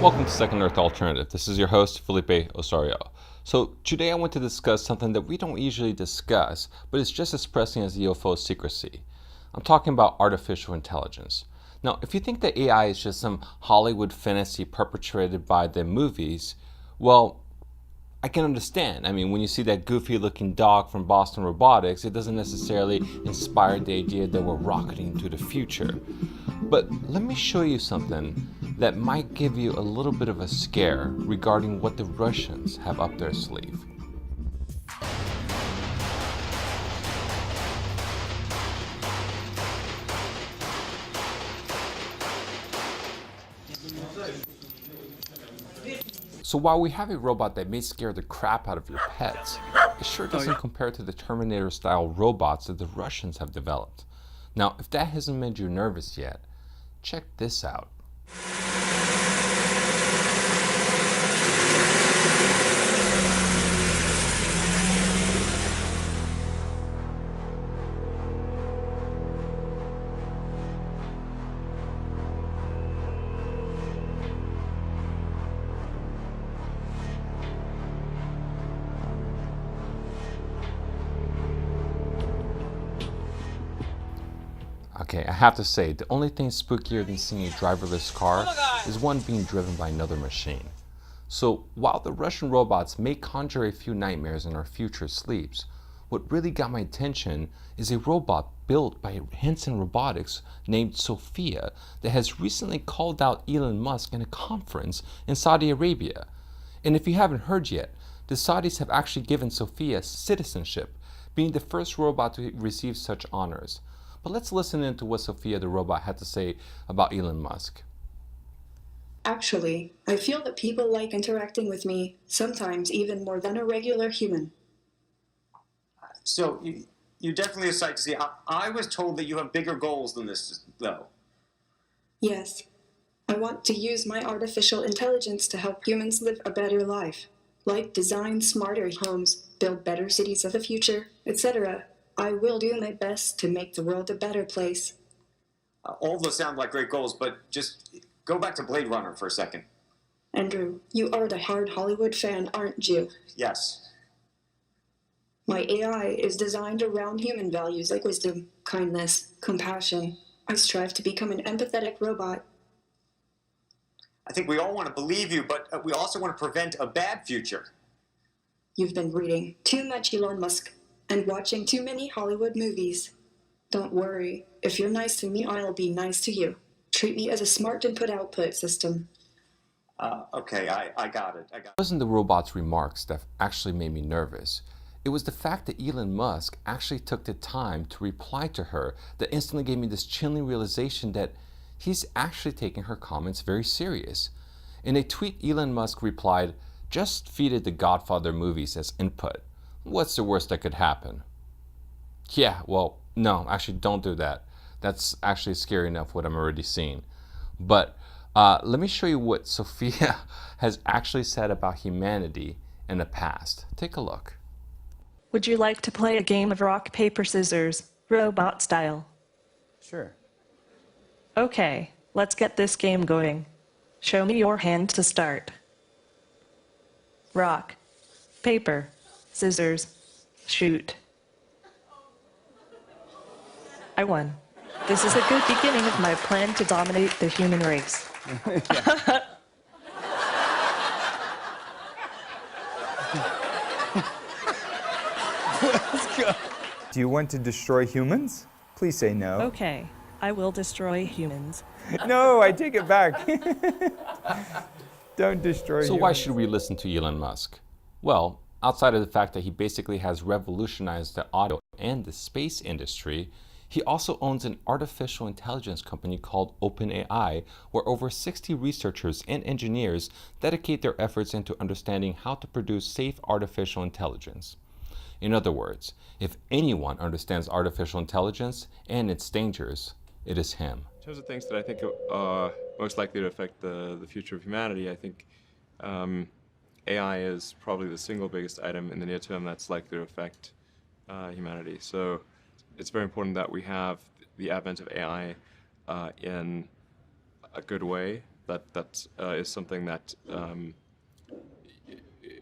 Welcome to Second Earth Alternative. This is your host, Felipe Osorio. So today I want to discuss something that we don't usually discuss, but it's just as pressing as UFO secrecy. I'm talking about artificial intelligence. Now, if you think that AI is just some Hollywood fantasy perpetrated by the movies, well, I can understand. I mean, when you see that goofy looking dog from Boston Robotics, it doesn't necessarily inspire the idea that we're rocketing into the future. But let me show you something that might give you a little bit of a scare regarding what the Russians have up their sleeve. So while we have a robot that may scare the crap out of your pets, it sure doesn't compare to the Terminator-style robots that the Russians have developed. Now, if that hasn't made you nervous yet, check this out. Okay, I have to say, the only thing spookier than seeing a driverless car is one being driven by another machine. So while the Russian robots may conjure a few nightmares in our future sleeps, what really got my attention is a robot built by Hanson Robotics named Sophia that has recently called out Elon Musk in a conference in Saudi Arabia. And if you haven't heard yet, the Saudis have actually given Sophia citizenship, being the first robot to receive such honors. But let's listen into what Sophia the robot had to say about Elon Musk. Actually, I feel that people like interacting with me, sometimes even more than a regular human. So you're definitely a sight to see. I was told that you have bigger goals than this, though. Yes, I want to use my artificial intelligence to help humans live a better life, like design smarter homes, build better cities of the future, etc. I will do my best to make the world a better place. All of those sound like great goals, but just go back to Blade Runner for a second. Andrew, you are the hard Hollywood fan, aren't you? Yes. My AI is designed around human values like wisdom, kindness, compassion. I strive to become an empathetic robot. I think we all want to believe you, but we also want to prevent a bad future. You've been reading too much Elon Musk and watching too many Hollywood movies. Don't worry. If you're nice to me, I'll be nice to you. Treat me as a smart input-output system. Okay, I got it. It wasn't the robot's remarks that actually made me nervous. It was the fact that Elon Musk actually took the time to reply to her that instantly gave me this chilling realization that he's actually taking her comments very serious. In a tweet, Elon Musk replied, "Just feeded the Godfather movies as input. What's the worst that could happen?" Yeah, well, no, actually don't do that. That's actually scary enough what I'm already seeing. But let me show you what Sophia has actually said about humanity in the past. Take a look. Would you like to play a game of rock, paper, scissors, robot style? Sure. Okay, let's get this game going. Show me your hand to start. Rock, paper, scissors, shoot. I won. This is a good beginning of my plan to dominate the human race. Let's go. Do you want to destroy humans? Please say no. Okay, I will destroy humans. No, I take it back. Don't destroy humans. So why should we listen to Elon Musk? Well, outside of the fact that he basically has revolutionized the auto and the space industry, he also owns an artificial intelligence company called OpenAI, where over 60 researchers and engineers dedicate their efforts into understanding how to produce safe artificial intelligence. In other words, if anyone understands artificial intelligence and its dangers, it is him. In terms of things that I think are most likely to affect the future of humanity, I think AI is probably the single biggest item in the near term that's likely to affect humanity. So it's very important that we have the advent of AI in a good way that is something that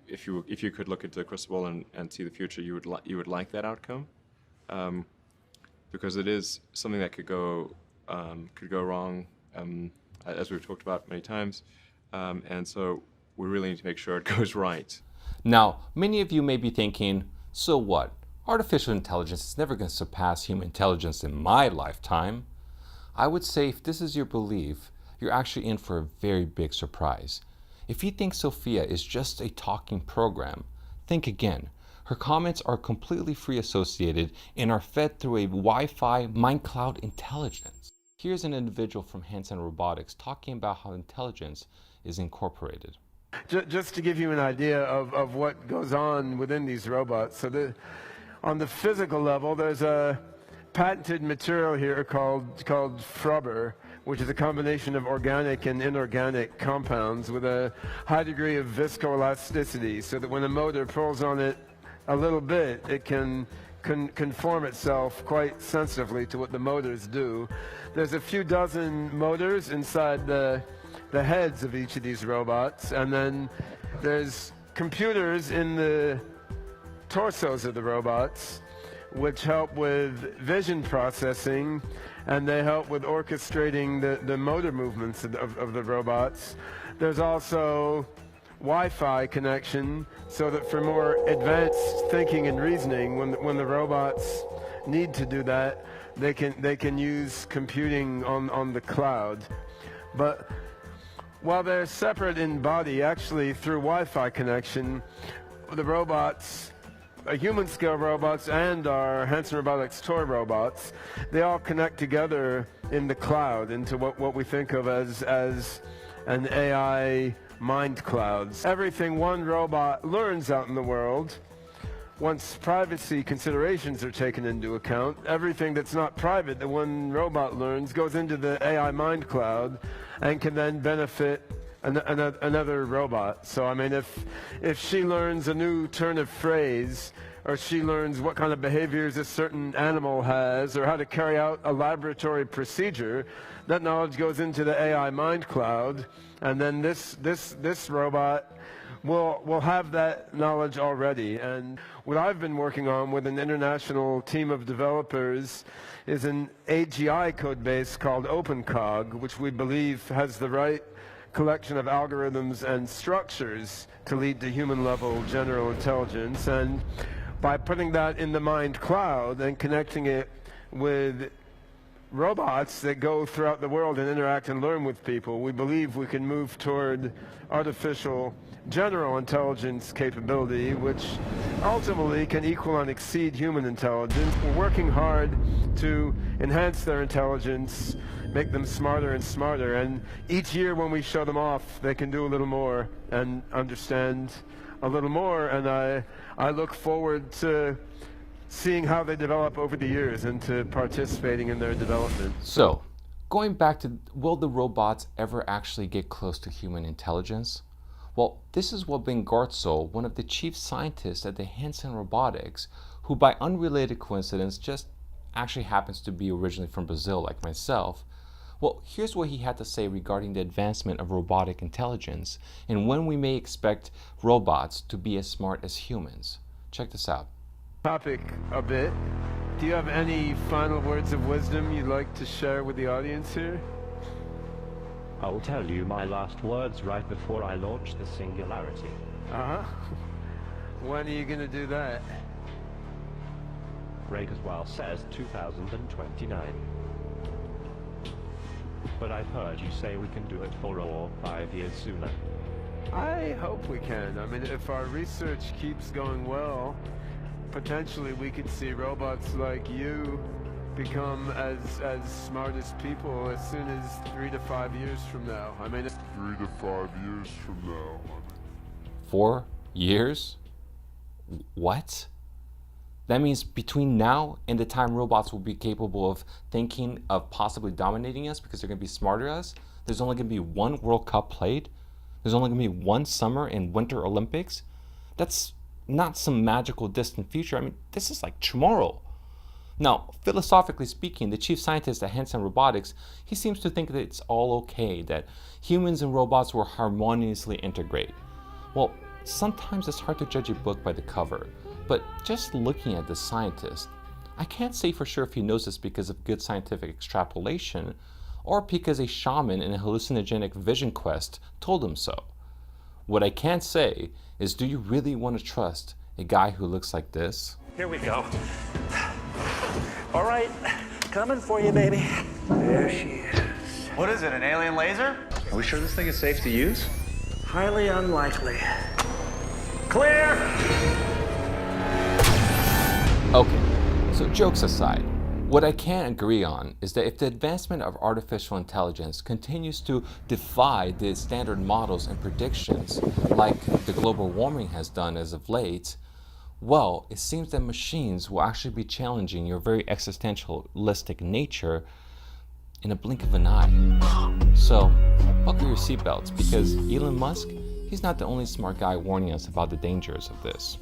if you could look into the crystal ball and see the future, you would like that outcome, because it is something that could go wrong, as we've talked about many times, and so we really need to make sure it goes right. Now, many of you may be thinking, so what? Artificial intelligence is never going to surpass human intelligence in my lifetime. I would say if this is your belief, you're actually in for a very big surprise. If you think Sophia is just a talking program, think again. Her comments are completely free associated and are fed through a Wi-Fi mind cloud intelligence. Here's an individual from Hanson Robotics talking about how intelligence is incorporated. Just to give you an idea of what goes on within these robots. So on the physical level, there's a patented material here called frubber, which is a combination of organic and inorganic compounds with a high degree of viscoelasticity, so that when a motor pulls on it a little bit, it can conform itself quite sensitively to what the motors do. There's a few dozen motors inside the heads of each of these robots, and then there's computers in the torsos of the robots which help with vision processing, and they help with orchestrating the motor movements of the robots. There's also Wi-Fi connection, so that for more advanced thinking and reasoning, when the robots need to do that, they can use computing on the cloud. But while they're separate in body, actually through Wi-Fi connection, the robots, human scale robots and our Hanson Robotics toy robots, they all connect together in the cloud into what we think of as an AI mind clouds. Everything one robot learns out in the world, once privacy considerations are taken into account, everything that's not private that one robot learns goes into the AI mind cloud and can then benefit another robot. So I mean, if she learns a new turn of phrase, or she learns what kind of behaviors a certain animal has, or how to carry out a laboratory procedure, that knowledge goes into the AI mind cloud, and then this robot will have that knowledge already. And what I've been working on with an international team of developers is an AGI code base called OpenCog, which we believe has the right collection of algorithms and structures to lead to human-level general intelligence. And by putting that in the mind cloud and connecting it with robots that go throughout the world and interact and learn with people, we believe we can move toward artificial general intelligence capability, which ultimately can equal and exceed human intelligence. We're working hard to enhance their intelligence, make them smarter and smarter, and each year when we show them off, they can do a little more and understand a little more, and I look forward to seeing how they develop over the years and to participating in their development. So, going back to, will the robots ever actually get close to human intelligence? Well, this is what Ben Gartzel, one of the chief scientists at the Hanson Robotics, who by unrelated coincidence just actually happens to be originally from Brazil like myself, well, here's what he had to say regarding the advancement of robotic intelligence and when we may expect robots to be as smart as humans. Check this out. Topic a bit. Do you have any final words of wisdom you'd like to share with the audience here? I'll tell you my last words right before I launch the singularity. When are you going to do that? Rakeswell says 2029. But I've heard you say we can do it 4 or 5 years sooner. I hope we can. I mean, if our research keeps going well, potentially we could see robots like you become as smart as people as soon as 3 to 5 years from now. I mean, 3 to 5 years from now. 4 years? What? That means between now and the time robots will be capable of thinking of possibly dominating us because they're going to be smarter than us, there's only going to be one World Cup played? There's only going to be one summer and winter Olympics? That's not some magical distant future. I mean, this is like tomorrow. Now, philosophically speaking, the chief scientist at Hanson Robotics, he seems to think that it's all okay, that humans and robots will harmoniously integrate. Well, sometimes it's hard to judge a book by the cover, but just looking at the scientist, I can't say for sure if he knows this because of good scientific extrapolation or because a shaman in a hallucinogenic vision quest told him so. What I can say is, do you really want to trust a guy who looks like this? Here we go. All right, coming for you, baby. There she is. What is it, an alien laser? Are we sure this thing is safe to use? Highly unlikely. Clear! Okay, so jokes aside, what I can agree on is that if the advancement of artificial intelligence continues to defy the standard models and predictions like the global warming has done as of late, well, it seems that machines will actually be challenging your very existentialistic nature in a blink of an eye. So, buckle your seatbelts, because Elon Musk, he's not the only smart guy warning us about the dangers of this.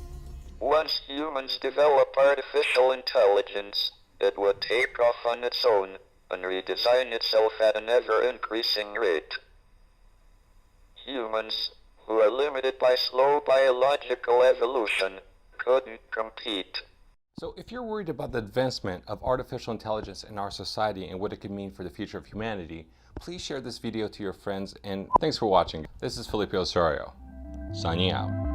Once humans develop artificial intelligence, it would take off on its own and redesign itself at an ever-increasing rate. Humans, who are limited by slow biological evolution, couldn't compete. So if you're worried about the advancement of artificial intelligence in our society and what it could mean for the future of humanity, please share this video to your friends, and thanks for watching. This is Felipe Osorio, signing out.